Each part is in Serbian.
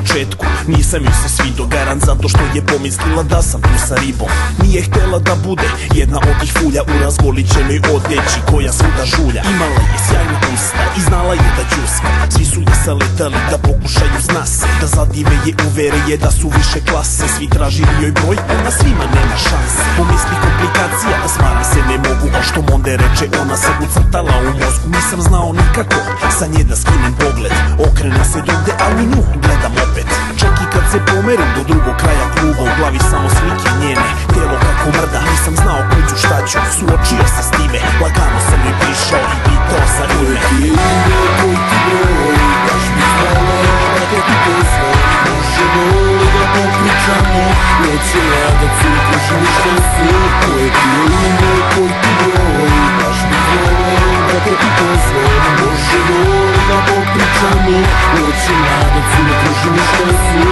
početku nisam joj se svidio, garant zato što je pomislila da sam tu sa ribom. Nije htela da bude jedna od tih fulja u razgolićenoj odeći koja svuda žulja. Imala je sjajna usta i znala je da ćuska. Svi su je saletali da pokušaju zna se, da zadive je, uvere je da su više klase. Svi tražili joj broj, ona svima nema šanse. Pomisli komplikacija, a smara se ne mogu. A što Monde reče, ona se ucrtala u mozgu. Nisam znao nikako sa nje da skinem pogled. Okrenem se drugde, ali nju gledam opet. Čak i kad se pomerim do drugog kraja kluba, u glavi samo slike njene, telo kako mrda. Nisam znao kuću šta ću, suočio se s time. Lagano sam joj prišao i pitao za ime. Koji ti ime, koji ti broj, baš mi hvala da te ti pozvao. Možemo li da popričamo, nećela da crkneš ništa sve. Koje ti ime, koji ti broj, baš mi hvala da te ti pozvao. Možemo li da popričamo, nećela da crkneš ništa sve.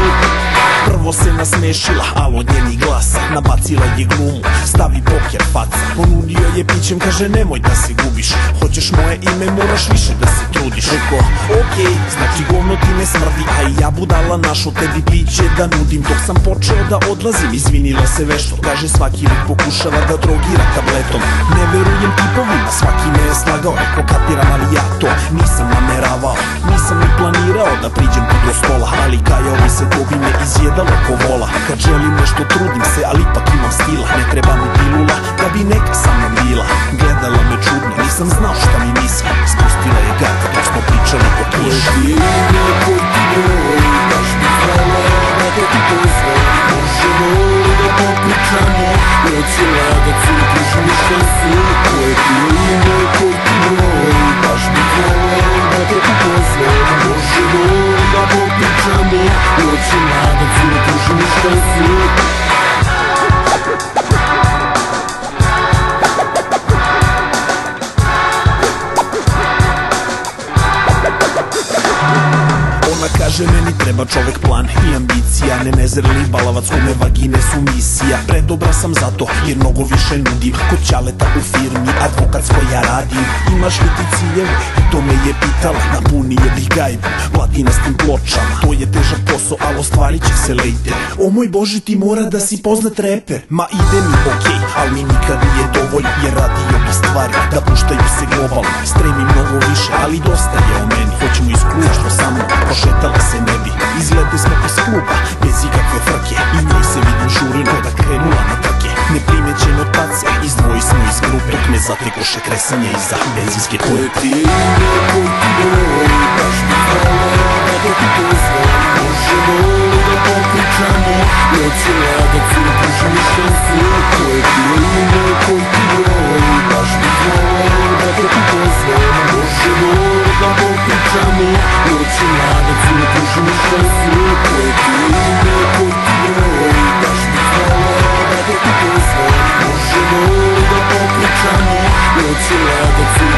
Prvo se nasmešila, al od njenih glasa nabacila je glumu, stavi poker faca. Ponudio je pićem, kaže nemoj da se gubiš. Hoćeš moje ime, moraš više da se trudiš. Rekao, okej, znači govno ti ne smrdi. A i ja budala našo tebi piće da nudim. Dok sam počeo da odlazim, izvinila se vešto. Kaže svaki lik pokušava da drogira tabletom. Ne verujem tipovima, svaki me je slagao. Rekao kapiram, ali ja to nisam nameravao. Nisam ni planirao da priđem tu do stola, ali kajao bi se, to bi me izjedalo ko vola. Kad želim nešto trudim se, ali ipak imam stila. Ne treba mi pilula da bi neka sa mnom bila. Gledala me čudno, nisam znao šta mi misli. Spustila je garka dok smo pričali o kiši. Koji ti ime, koji ti broj, baš mi hvala da te ti pozvao. Možemo li da popričamo, nećela da crkneš ništa sve. Koje ti ime, koji ti broj, baš mi hvala da te ti pozvao. Možemo li da popričamo, nećela da crkneš ništa sve. Kaže meni treba čovek plan i ambicija. Ne nezreli balavac kome vagine su misija. Predobra sam zato jer mnogo više nudim. Kod ćaleta u firmi, advokat s koja radim. Imaš li ti ciljeve? To me je pitala. Napunio bih gajbu platinastim pločama. To je težak posao, ali ostvarit će se lejte. O moj Bože, ti mora da si poznat reper. Ma ide mi okej, ali mi nikad nije dovoljno. Jer radio bi stvari da puštaju se globalno. Stremi mnogo više, ali dosta je o meni. Hoćemo iz kluba što sa mnom prošetala se ne bi. Izglede smo iz kluba, bez ikakve frke. I njoj se vidim žurino da krenula na trke. Neprimećen od tace, izdvoji smo iz grupe. Dok me zatekoše kresanje iza benzinske pumpe. Koje ti ime, koji ti broj, baš mi hvala da te ti pozvao. Možemo li da popričamo, nećela da crkneš ništa sve. Koje ti ime, koji ti broj, baš mi hvala da te ti pozvao. Možemo li da popričamo, nećela da crkneš ništa sve. Koje ti ime, koji ti broj, baš mi hvala da te ti pozvao. Možemo li da popričamo, nećela da crkneš